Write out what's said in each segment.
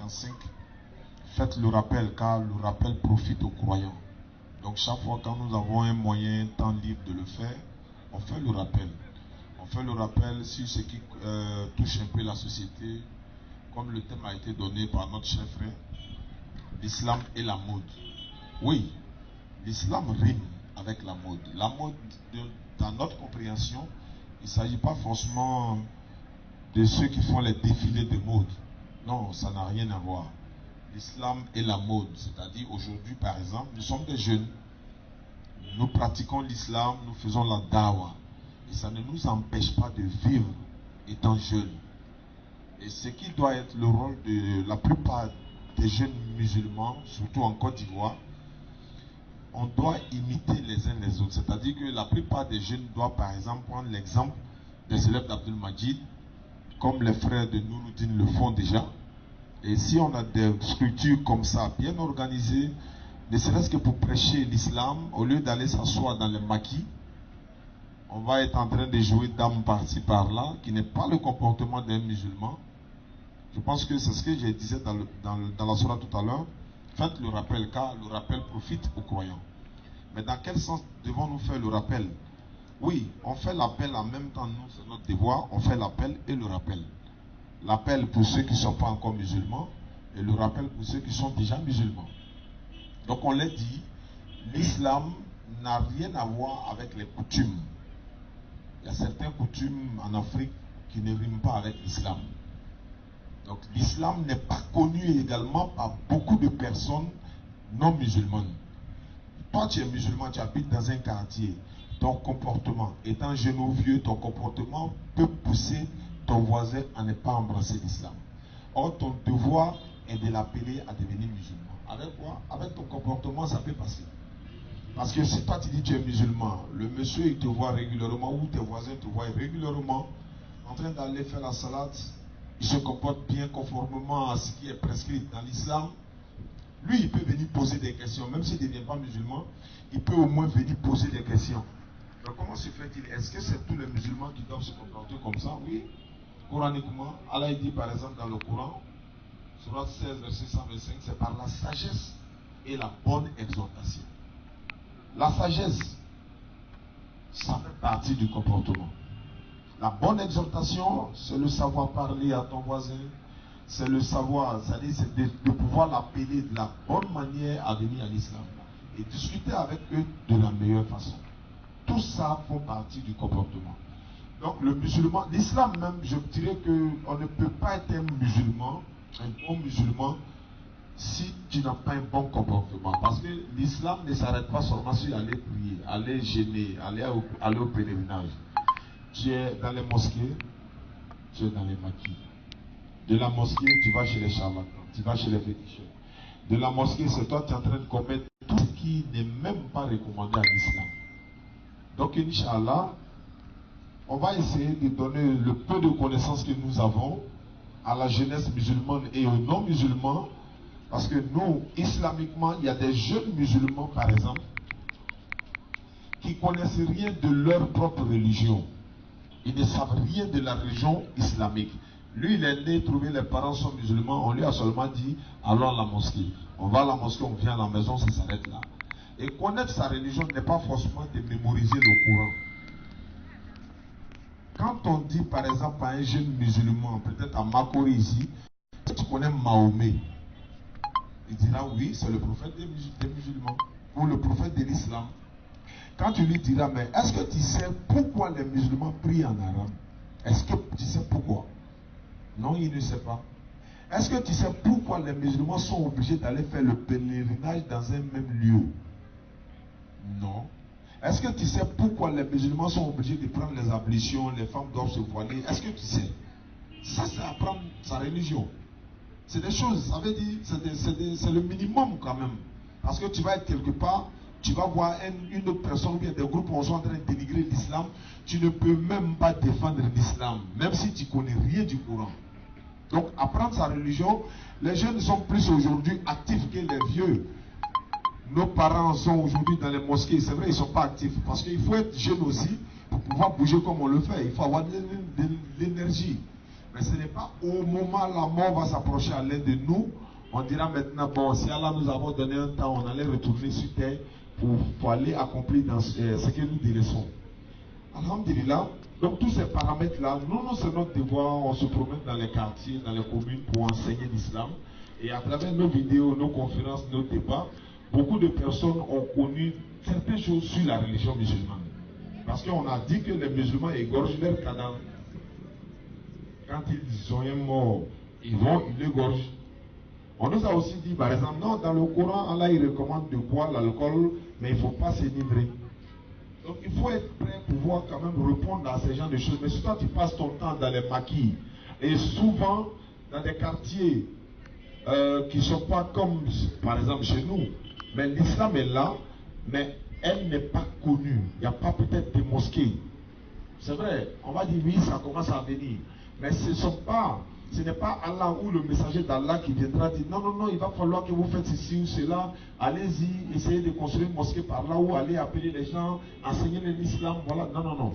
55. Faites le rappel, car le rappel profite aux croyants. Donc chaque fois quand nous avons un moyen, temps libre de le faire, on fait le rappel. On fait le rappel sur ce qui touche un peu la société, comme le thème a été donné par notre cher frère, l'islam et la mode. Oui, l'islam rime avec la mode. La mode, dans notre compréhension, il ne s'agit pas forcément de ceux qui font les défilés de mode. Non, ça n'a rien à voir. L'islam et la mode, c'est-à-dire aujourd'hui par exemple, nous sommes des jeunes, nous pratiquons l'islam, nous faisons la dawa, et ça ne nous empêche pas de vivre étant jeunes. Et ce qui doit être le rôle de la plupart des jeunes musulmans, surtout en Côte d'Ivoire, on doit imiter les uns les autres, c'est-à-dire que la plupart des jeunes doivent par exemple prendre l'exemple des célèbres d'Abdul Majid, comme les frères de Nouroudine le font déjà. Et si on a des structures comme ça, bien organisées, ne serait-ce que pour prêcher l'islam, au lieu d'aller s'asseoir dans les maquis, on va être en train de jouer dame par-ci par-là, qui n'est pas le comportement d'un musulman. Je pense que c'est ce que je disais dans la sourate tout à l'heure. Faites le rappel, car le rappel profite aux croyants. Mais dans quel sens devons-nous faire le rappel? Oui, on fait l'appel en même temps, nous, c'est notre devoir, on fait l'appel et le rappel. L'appel pour ceux qui ne sont pas encore musulmans et le rappel pour ceux qui sont déjà musulmans. Donc on l'a dit, l'islam n'a rien à voir avec les coutumes. Il y a certaines coutumes en Afrique qui ne riment pas avec l'islam. Donc l'islam n'est pas connu également par beaucoup de personnes non musulmanes. Toi tu es musulman, tu habites dans un quartier, ton comportement, étant jeune ou vieux, ton comportement peut pousser ton voisin à ne pas embrasser l'islam. Or, ton devoir est de l'appeler à devenir musulman. Avec quoi? Avec ton comportement, ça peut passer. Parce que si toi tu dis que tu es musulman, le monsieur il te voit régulièrement ou tes voisins te voient régulièrement en train d'aller faire la salade, il se comporte bien conformément à ce qui est prescrit dans l'islam. Lui, il peut venir poser des questions, même s'il ne devient pas musulman, il peut au moins venir poser des questions. Donc comment se fait-il? Est-ce que c'est tous les musulmans qui doivent se comporter comme ça? Oui. Coraniquement, Allah dit par exemple dans le Coran, Surat 16, verset 125, c'est par la sagesse et la bonne exhortation. La sagesse, ça fait partie du comportement. La bonne exhortation, c'est le savoir parler à ton voisin, c'est le savoir, c'est de pouvoir l'appeler de la bonne manière à venir à l'islam et discuter avec eux de la meilleure façon. Tout ça font partie du comportement. Donc le musulman, l'islam même, je dirais qu'on ne peut pas être un musulman, un bon musulman, si tu n'as pas un bon comportement. Parce que l'islam ne s'arrête pas seulement sur aller prier, aller jeûner, aller au pèlerinage. Tu es dans les mosquées, tu es dans les maquis. De la mosquée, tu vas chez les charlatans, tu vas chez les féticheurs. De la mosquée, c'est toi qui es en train de commettre tout ce qui n'est même pas recommandé à l'islam. Donc, Inch'Allah, on va essayer de donner le peu de connaissances que nous avons à la jeunesse musulmane et aux non-musulmans, parce que nous, islamiquement, il y a des jeunes musulmans, par exemple, qui ne connaissent rien de leur propre religion. Ils ne savent rien de la religion islamique. Lui, il est né, trouvé les parents sont musulmans, on lui a seulement dit, allons à la mosquée. On va à la mosquée, on vient à la maison, ça s'arrête là. Et connaître sa religion n'est pas forcément de mémoriser le Coran. Quand on dit par exemple à un jeune musulman, peut-être à Makori ici, tu connais Mahomet, il dira oui, c'est le prophète des musulmans, ou le prophète de l'islam. Quand tu lui diras, mais est-ce que tu sais pourquoi les musulmans prient en arabe? Est-ce que tu sais pourquoi? Non, il ne sait pas. Est-ce que tu sais pourquoi les musulmans sont obligés d'aller faire le pèlerinage dans un même lieu? Non. Est-ce que tu sais pourquoi les musulmans sont obligés de prendre les ablutions, les femmes doivent se voiler? Est-ce que tu sais? Ça, c'est apprendre sa religion. C'est des choses, ça veut dire, c'est le minimum quand même. Parce que tu vas être quelque part, tu vas voir une autre personne, bien des groupes qui sont en train de dénigrer l'islam, tu ne peux même pas défendre l'islam, même si tu ne connais rien du Coran. Donc, apprendre sa religion, les jeunes sont plus aujourd'hui actifs que les vieux. Nos parents sont aujourd'hui dans les mosquées, c'est vrai, ils ne sont pas actifs, parce qu'il faut être jeune aussi pour pouvoir bouger comme on le fait, il faut avoir de l'énergie. Mais ce n'est pas au moment la mort va s'approcher à l'un de nous, on dira maintenant, bon, si Allah nous avons donné un temps, on allait retourner sur terre pour aller accomplir dans ce que nous délaissons. Alhamdulillah, donc tous ces paramètres-là, nous, c'est notre devoir, on se promène dans les quartiers, dans les communes pour enseigner l'islam. Et à travers nos vidéos, nos conférences, nos débats, beaucoup de personnes ont connu certaines choses sur la religion musulmane. Parce qu'on a dit que les musulmans égorgent leurs cadavres. Quand ils sont morts, ils l'égorgent. On nous a aussi dit, par exemple, non, dans le Coran, Allah il recommande de boire l'alcool, mais il ne faut pas s'énivrer. Donc il faut être prêt pour pouvoir quand même répondre à ces genres de choses. Mais si toi tu passes ton temps dans les maquis, et souvent dans des quartiers qui ne sont pas comme, par exemple, chez nous, mais l'islam est là, mais elle n'est pas connue. Il n'y a pas peut-être des mosquées. C'est vrai, on va dire oui, ça commence à venir. Mais ce n'est pas Allah ou le messager d'Allah qui viendra dire non, non, non, il va falloir que vous faites ceci ou cela. Allez-y, essayez de construire une mosquée par là ou allez appeler les gens, enseigner l'islam. Voilà, non, non, non.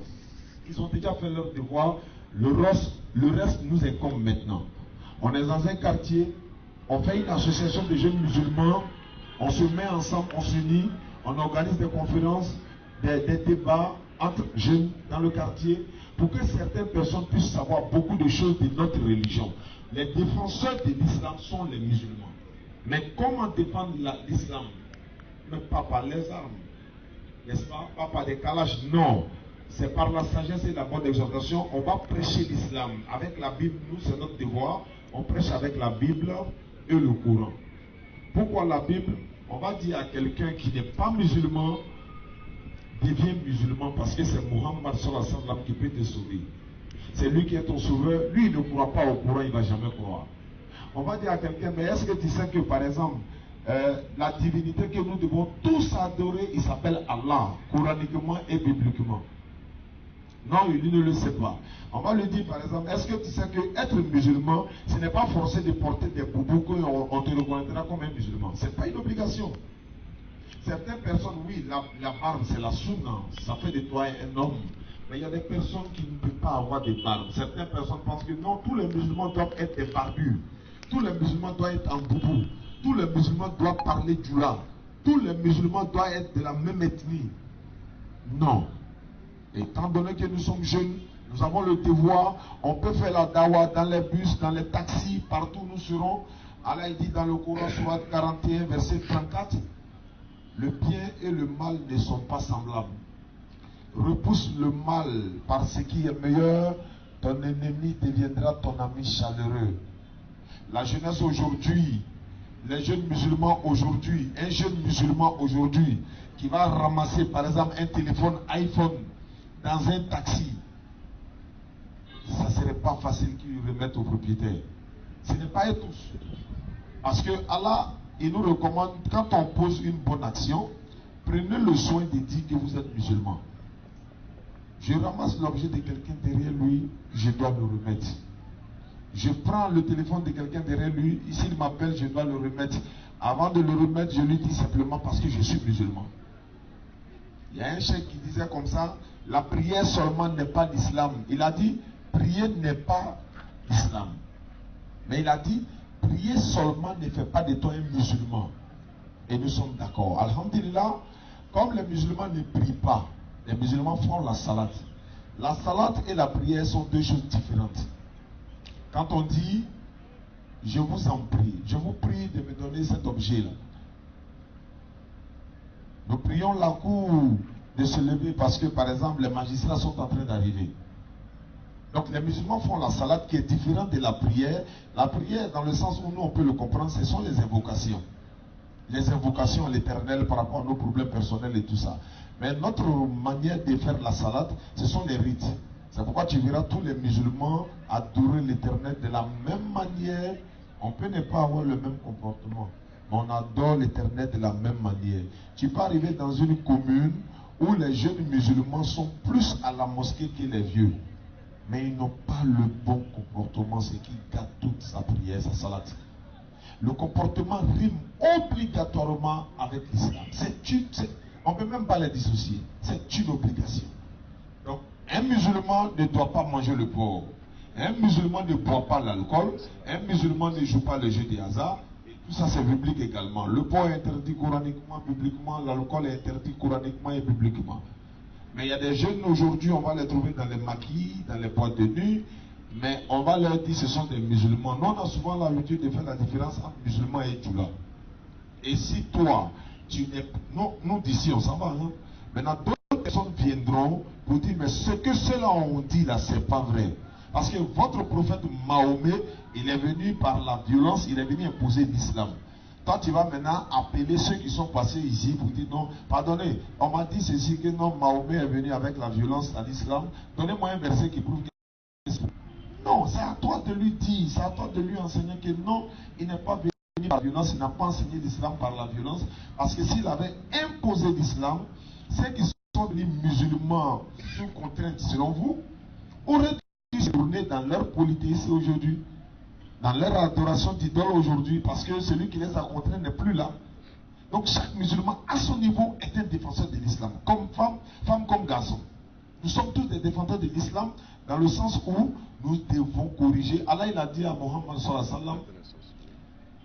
Ils ont déjà fait leur devoir. Le reste nous incombe maintenant. On est dans un quartier, on fait une association de jeunes musulmans, on se met ensemble, on s'unit, on organise des conférences, des débats entre jeunes dans le quartier pour que certaines personnes puissent savoir beaucoup de choses de notre religion. Les défenseurs de l'islam sont les musulmans. Mais comment défendre l'islam? Mais pas par les armes, n'est-ce pas? Pas par des kalash, non. C'est par la sagesse et la bonne exhortation. On va prêcher l'islam. Avec la Bible, nous, c'est notre devoir. On prêche avec la Bible et le Coran. Pourquoi la Bible? On va dire à quelqu'un qui n'est pas musulman, devient musulman parce que c'est Muhammad sallallahu alayhi wa sallam qui peut te sauver. C'est lui qui est ton sauveur. Lui, il ne croit pas au Coran, il ne va jamais croire. On va dire à quelqu'un, mais est-ce que tu sais que par exemple, la divinité que nous devons tous adorer, il s'appelle Allah, coraniquement et bibliquement? Non, il ne le sait pas. On va lui dire par exemple, est-ce que tu sais que être musulman, ce n'est pas forcé de porter des boubous qu'on te reconnaîtra comme un musulman. Ce n'est pas une obligation. Certaines personnes, oui, la barbe c'est la sunna, ça fait de toi un homme. Mais il y a des personnes qui ne peuvent pas avoir de barbe. Certaines personnes pensent que non, tous les musulmans doivent être des barbus. Tous les musulmans doivent être en boubou. Tous les musulmans doivent parler du là. Tous les musulmans doivent être de la même ethnie. Non. Étant donné que nous sommes jeunes, nous avons le devoir, on peut faire la dawa dans les bus, dans les taxis, partout où nous serons. Allah dit dans le Coran, Sourate 41, verset 34, le bien et le mal ne sont pas semblables. Repousse le mal par ce qui est meilleur, ton ennemi deviendra ton ami chaleureux. La jeunesse aujourd'hui, les jeunes musulmans aujourd'hui, un jeune musulman aujourd'hui qui va ramasser par exemple un téléphone iPhone dans un taxi, ça ne serait pas facile qu'il le remette au propriétaire. Ce n'est pas eux tous. Parce que Allah, il nous recommande, quand on pose une bonne action, prenez le soin de dire que vous êtes musulman. Je ramasse l'objet de quelqu'un derrière lui, je dois le remettre. Je prends le téléphone de quelqu'un derrière lui, s'il m'appelle, je dois le remettre. Avant de le remettre, je lui dis simplement parce que je suis musulman. Il y a un cheikh qui disait comme ça, la prière seulement n'est pas l'islam. Il a dit, prier n'est pas l'islam. Mais il a dit, prier seulement ne fait pas de toi un musulman. Et nous sommes d'accord. Alhamdulillah, comme les musulmans ne prient pas, les musulmans font la salade. La salade et la prière sont deux choses différentes. Quand on dit, je vous en prie, je vous prie de me donner cet objet-là. Nous prions la cour de se lever parce que, par exemple, les magistrats sont en train d'arriver. Donc les musulmans font la salade qui est différente de la prière. La prière, dans le sens où nous on peut le comprendre, ce sont les invocations. Les invocations à l'Éternel par rapport à nos problèmes personnels et tout ça. Mais notre manière de faire la salade, ce sont les rites. C'est pourquoi tu verras tous les musulmans adorer l'Éternel de la même manière. On peut ne pas avoir le même comportement, mais on adore l'Éternel de la même manière. Tu peux arriver dans une commune où les jeunes musulmans sont plus à la mosquée que les vieux. Mais ils n'ont pas le bon comportement, c'est qu'ils gâtent toute sa prière, sa salade. Le comportement rime obligatoirement avec l'islam. On ne peut même pas les dissocier. C'est une obligation. Donc, un musulman ne doit pas manger le porc. Un musulman ne boit pas l'alcool, un musulman ne joue pas le jeu des hasard. Tout ça c'est biblique également. Le porc est interdit coraniquement, bibliquement, l'alcool est interdit coraniquement et bibliquement. Mais il y a des jeunes aujourd'hui, on va les trouver dans les maquis, dans les boîtes de nuit, mais on va leur dire que ce sont des musulmans. Nous, on a souvent l'habitude de faire la différence entre musulmans et djoula. Et si toi, tu n'es... Nous d'ici, on s'en va. Hein? Maintenant, d'autres personnes viendront pour dire, mais ce que ceux-là ont dit là, c'est pas vrai. Parce que votre prophète Mahomet, il est venu par la violence, il est venu imposer l'islam. Toi, tu vas maintenant appeler ceux qui sont passés ici pour dire non, pardonnez, on m'a dit ceci, que non, Mahomet est venu avec la violence à l'islam. Donnez-moi un verset qui prouve que... Non, c'est à toi de lui dire, c'est à toi de lui enseigner que non, il n'est pas venu par la violence, il n'a pas enseigné l'islam par la violence. Parce que s'il avait imposé l'islam, ceux qui sont devenus musulmans sous contrainte, selon vous, auraient dû se tourner dans leur polythéisme aujourd'hui, dans leur adoration d'idole aujourd'hui, parce que celui qui les a contraints n'est plus là. Donc chaque musulman à son niveau est un défenseur de l'islam, comme femme comme garçon. Nous sommes tous des défenseurs de l'islam dans le sens où nous devons corriger. Allah il a dit à Mohammed sallallahu alayhi wa sallam,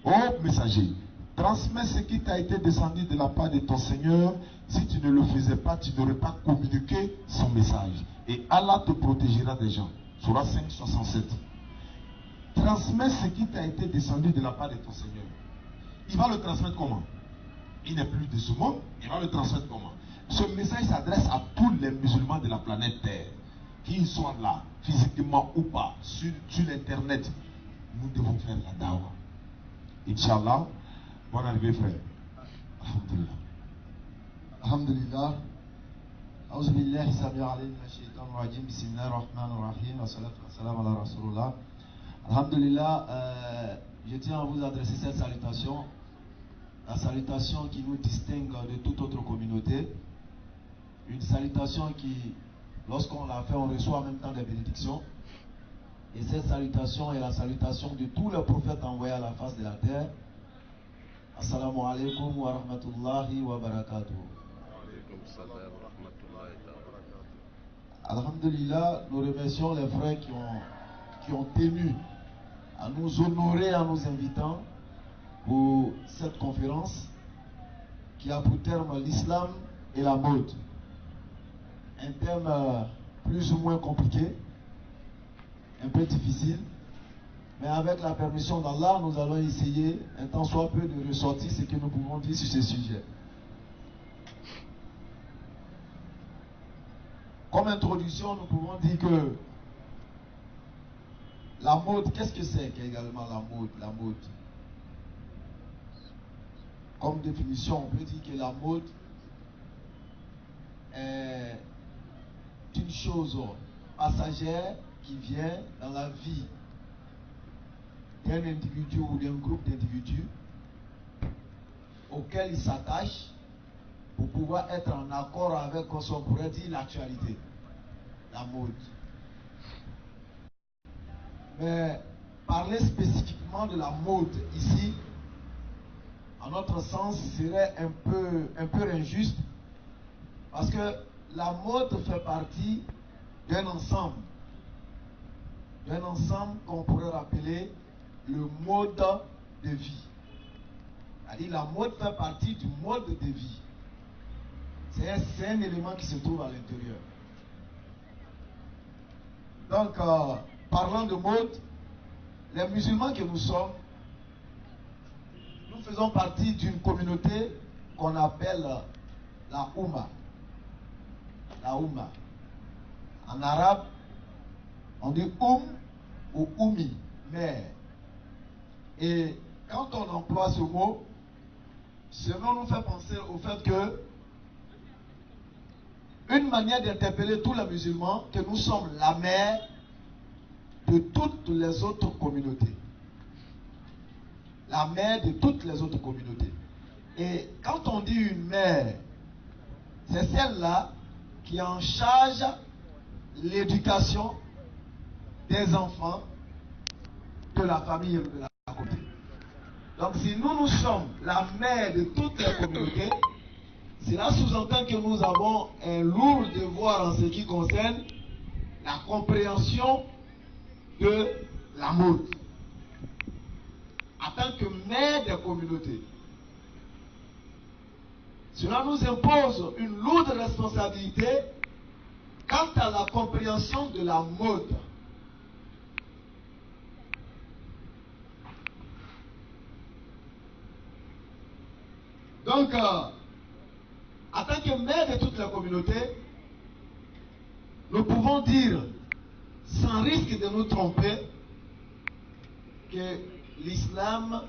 ô messager, transmets ce qui t'a été descendu de la part de ton Seigneur. Si tu ne le faisais pas, tu n'aurais pas communiqué son message. Et Allah te protégera des gens. Surah 5, 67. Transmets ce qui t'a été descendu de la part de ton Seigneur. Il va le transmettre comment? Il n'est plus de ce monde, il va le transmettre comment? Ce message s'adresse à tous les musulmans de la planète Terre, qu'ils soient là, physiquement ou pas, sur l'internet. Nous devons faire la dawa. Inch'Allah, bonne arrivée frère. Alhamdulillah. Alhamdulillah. أعوذ بالله السميع العليم من الشيطان الرجيم بسم الله الرحمن الرحيم والصلاة والسلام على رسول الله. Alhamdulillah, je tiens à vous adresser cette salutation, la salutation qui nous distingue de toute autre communauté, une salutation qui, lorsqu'on la fait, on reçoit en même temps des bénédictions. Et cette salutation est la salutation de tous les prophètes envoyés à la face de la terre. Assalamu alaikum wa rahmatullahi wa barakatuh. Alhamdulillah, nous remercions les frères qui ont tenu à nous honorer en nous invitant pour cette conférence qui a pour terme l'islam et la mode. Un thème plus ou moins compliqué, un peu difficile, mais avec la permission d'Allah, nous allons essayer, un tant soit peu, de ressortir ce que nous pouvons dire sur ce sujet. Comme introduction, nous pouvons dire que la mode, qu'est-ce que c'est également la mode? La mode. Comme définition, on peut dire que la mode est une chose passagère qui vient dans la vie d'un individu ou d'un groupe d'individus auquel il s'attache pour pouvoir être en accord avec ce qu'on pourrait dire l'actualité, la mode. Mais parler spécifiquement de la mode ici, à notre sens, serait un peu injuste, parce que la mode fait partie d'un ensemble qu'on pourrait rappeler le mode de vie. C'est-à-dire la mode fait partie du mode de vie. C'est un élément qui se trouve à l'intérieur. Donc, parlant de mode, les musulmans que nous sommes, nous faisons partie d'une communauté qu'on appelle la Oumma. La Oumma. En arabe, on dit ou Oumi, mère. Et quand on emploie ce mot, cela nous fait penser au fait que une manière d'interpeller tous les musulmans, que nous sommes la mère de toutes les autres communautés. La mère de toutes les autres communautés. Et quand on dit une mère, c'est celle-là qui est en charge l'éducation des enfants de la famille et de la communauté. Donc si nous sommes la mère de toutes les communautés, cela sous-entend que nous avons un lourd devoir en ce qui concerne la compréhension de la mode. En tant que maire des communautés, cela nous impose une lourde responsabilité quant à la compréhension de la mode. Donc, en tant que maire de toute la communauté, nous pouvons dire, sans risque de nous tromper, que l'islam